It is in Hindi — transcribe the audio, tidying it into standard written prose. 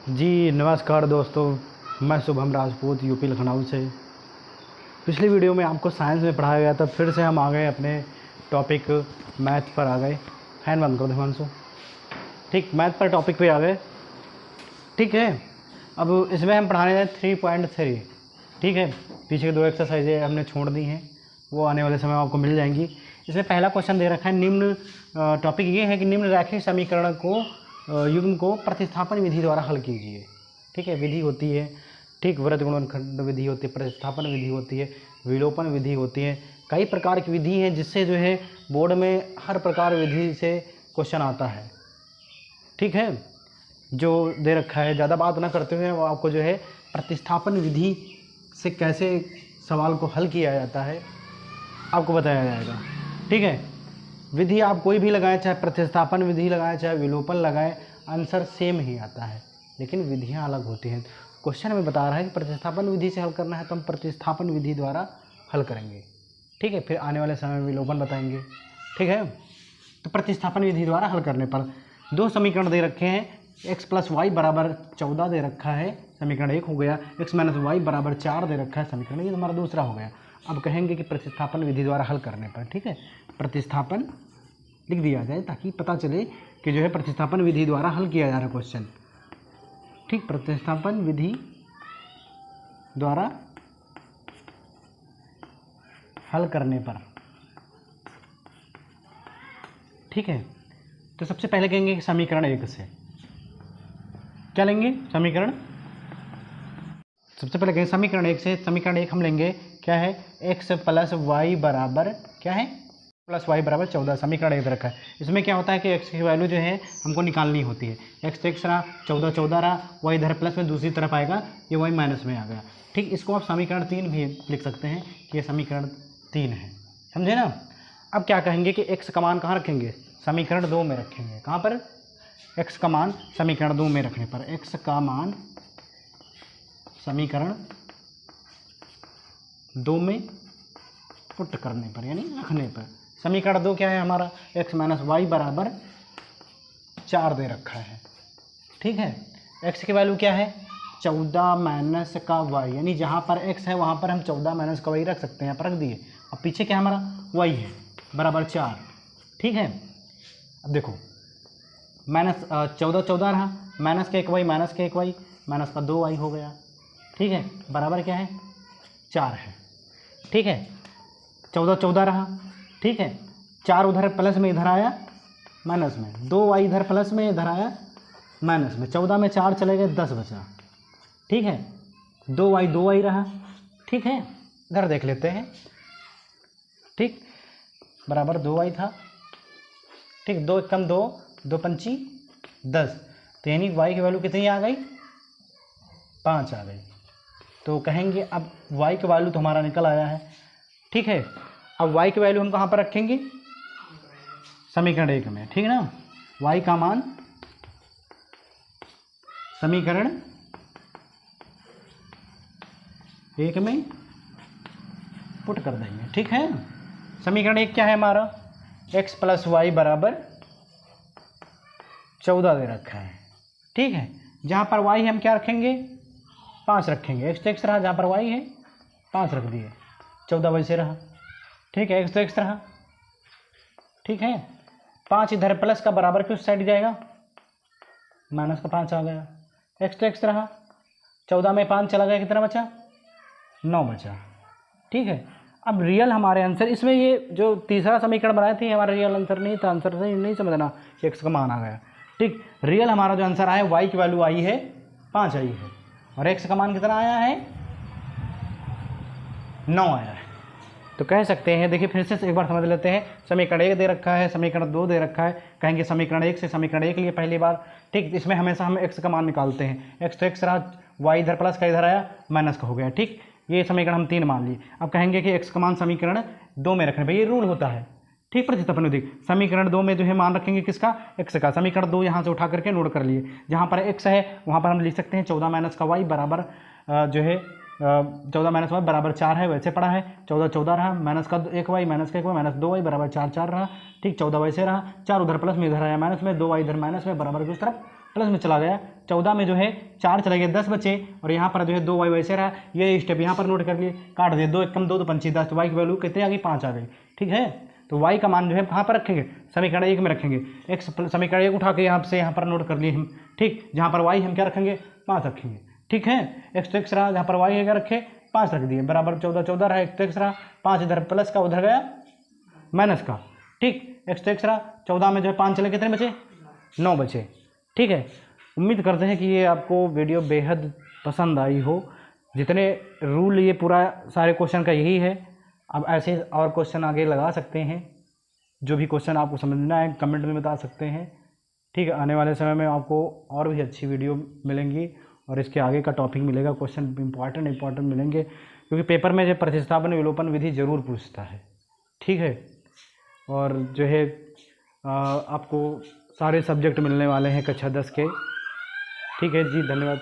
जी नमस्कार दोस्तों, मैं शुभम राजपूत यूपी लखनऊ से। पिछली वीडियो में आपको साइंस में पढ़ाया गया था, फिर से हम आ गए अपने टॉपिक मैथ पर आ गए। हैंड बंद करो हिमांशु। ठीक, मैथ पर टॉपिक पे आ गए। ठीक है, अब इसमें हम पढ़ाने जाए 3.3। ठीक है, पीछे के दो एक्सरसाइजें हमने छोड़ दी हैं, वो आने वाले समय में आपको मिल जाएंगी। इसमें पहला क्वेश्चन दे रखा है, निम्न टॉपिक ये है कि निम्न रैखिक समीकरण को युग्म को प्रतिस्थापन विधि द्वारा हल कीजिए। ठीक है, विधि होती है, ठीक, वृत्त गुणनखंड विधि होती है, प्रतिस्थापन विधि होती है, विलोपन विधि होती है, कई प्रकार की विधि हैं जिससे जो है बोर्ड में हर प्रकार विधि से क्वेश्चन आता है। ठीक है, जो दे रखा है, ज़्यादा बात ना करते हुए वो आपको जो है प्रतिस्थापन विधि से कैसे सवाल को हल किया जाता है आपको बताया जाएगा। ठीक है, विधि आप कोई भी लगाएं, चाहे प्रतिस्थापन विधि लगाएं चाहे विलोपन लगाएं, आंसर सेम ही आता है, लेकिन विधियां अलग होती हैं। क्वेश्चन में बता रहा है कि प्रतिस्थापन विधि से हल करना है तो हम प्रतिस्थापन विधि द्वारा हल करेंगे। ठीक है, फिर आने वाले समय में विलोपन बताएंगे। ठीक है, तो प्रतिस्थापन विधि द्वारा हल करने पर दो समीकरण दे रखे हैं, x + y = 14 दे रखा है, समीकरण 1 हो गया। x - y = 4 दे रखा है, समीकरण ये हमारा दूसरा हो गया। अब कहेंगे कि प्रतिस्थापन विधि द्वारा हल करने पर, ठीक है, प्रतिस्थापन लिख दिया जाए ताकि पता चले कि जो है प्रतिस्थापन विधि द्वारा हल किया जा रहा है क्वेश्चन। ठीक, प्रतिस्थापन विधि द्वारा हल करने पर। ठीक है, तो सबसे पहले कहेंगे कि समीकरण 1 से क्या लेंगे, समीकरण सबसे पहले कहेंगे समीकरण 1 से। समीकरण 1 हम लेंगे, क्या है, x + y बराबर क्या है, +y = 14, समीकरण 1 रखा है। इसमें क्या होता है कि x की वैल्यू जो है हमको निकालनी होती है। x रहा, 14 रहा, y इधर प्लस में दूसरी तरफ आएगा, ये y माइनस में आ गया। ठीक, इसको आप समीकरण 3 भी लिख सकते हैं कि ये समीकरण 3 है, समझे ना। अब क्या कहेंगे कि x का मान कहाँ रखेंगे, समीकरण 2 में रखेंगे। कहाँ पर, x का मान समीकरण 2 में रखने पर, x का मान समीकरण 2 में पुट करने पर, यानी रखने पर। समीकरण 2 क्या है हमारा, x - y = 4 दे रखा है। ठीक है, x की वैल्यू क्या है, 14 माइनस का y, यानी जहाँ पर x है वहाँ पर हम 14 माइनस का y रख सकते हैं, यहाँ पर रख दिए। अब पीछे क्या हमारा y है, बराबर 4। ठीक है, अब देखो -14 रहा, माइनस का 1 y, माइनस का 1 y, माइनस का 2 y हो गया। ठीक है, बराबर क्या है, 4 है। ठीक है, 14 रहा। ठीक है, 4 उधर प्लस में इधर आया माइनस में, 2y इधर प्लस में इधर आया माइनस में, 14 में 4 चले गए, 10 बचा। ठीक है, 2y रहा। ठीक है, इधर देख लेते हैं। ठीक, बराबर 2y था। ठीक, 2 × 2 2 × 5 10, तो यानी y की वैल्यू कितनी आ गई, 5 आ गई। तो कहेंगे अब y की वैल्यू तो हमारा निकल आया है। ठीक है, अब y की वैल्यू हम कहाँ पर रखेंगे, समीकरण 1 में। ठीक है ना, y का मान समीकरण 1 में पुट कर देंगे। ठीक है, समीकरण 1 क्या है हमारा, x + y = 14 दे रखा है। ठीक है, जहाँ पर y है हम क्या रखेंगे, 5 रखेंगे। x रहा, जहाँ पर y है 5 रख दिए, 14 वैसे रहा। ठीक है, x रहा। ठीक है, 5 इधर प्लस का बराबर किस साइड जाएगा, माइनस का 5 आ गया। x रहा, 14 में 5 चला गया, कितना बचा, 9 बचा। ठीक है, अब रियल हमारे आंसर इसमें, ये जो तीसरा समीकरण बनाए थे हमारा रियल आंसर नहीं था, आंसर से नहीं समझना कि x का मान आ गया। ठीक, रियल हमारा जो आंसर आया, y की वैल्यू आई है 5 आई है, और x का मान कितना आया है, 9 आया है। तो कह सकते हैं, देखिए फिर से एक बार समझ लेते हैं। समीकरण 1 दे रखा है, समीकरण 2 दे रखा है, कहेंगे समीकरण 1 से समीकरण 1 लिए पहली बार। ठीक, इसमें हमेशा हम x का मान निकालते हैं। x रहा, y इधर प्लस का इधर आया, माइनस का हो गया। ठीक, ये समीकरण हम 3 मान लिए। अब कहेंगे कि x का मान समीकरण 2 में रखने पर, ये रूल होता है। ठीक, प्रतिस्थापन विधि, समीकरण 2 में जो है मान रखेंगे किसका, x का। समीकरण 2 यहाँ से उठा करके नोट कर लिए, जहाँ पर x है वहाँ पर हम लिख सकते हैं 14 - का y = जो है 14 माइनस वाई बराबर 4 है, वैसे पड़ा है। 14 14 रहा, माइनस का 1 वाई, माइनस का 1 वाई, माइनस 2 वाई बराबर 4 4 रहा। ठीक, 14 वैसे रहा, 4 उधर प्लस में, इधर आया माइनस में, 2 वाई इधर माइनस में बराबर उस तरफ प्लस में चला गया। 14 में जो है 4 चले गए, 10 बचे, और यहाँ पर जो है 2 वाई वैसे रहा। ये स्टेप यहाँ पर नोट कर लिए, काट दिए, 2 एकम 2 तो 5 10, तो वाई की वैल्यू कितनी आ गई, 5 आ गई। ठीक है, तो y का मान जो है कहाँ पर रखेंगे, समीकरण 1 में रखेंगे। x समीकरण 1 उठा के यहाँ से यहाँ पर नोट कर लिए हम। ठीक, जहाँ पर y हम क्या रखेंगे, 5 रखेंगे। ठीक है, x तो x रहा, जहाँ पर y है क्या रखे, 5 रख दिए, बराबर 14 14 रहा, x तो x रहा, 5 इधर प्लस का उधर गया माइनस का। ठीक, x तो x रहा, 14 में जो है 5 चले, कितने बचे, 9 बचे। ठीक है, उम्मीद करते हैं कि ये आपको वीडियो बेहद पसंद आई हो। जितने रूल, ये पूरा सारे क्वेश्चन का यही है। अब ऐसे और क्वेश्चन आगे लगा सकते हैं, जो भी क्वेश्चन आपको समझना है कमेंट में बता सकते हैं। ठीक है, आने वाले समय में आपको और भी अच्छी वीडियो मिलेंगी और इसके आगे का टॉपिक मिलेगा, क्वेश्चन इंपॉर्टेंट मिलेंगे, क्योंकि पेपर में जो प्रतिस्थापन विलोपन विधि जरूर पूछता है। ठीक है, और जो है आपको सारे सब्जेक्ट मिलने वाले हैं कक्षा 10 के। ठीक है जी, धन्यवाद।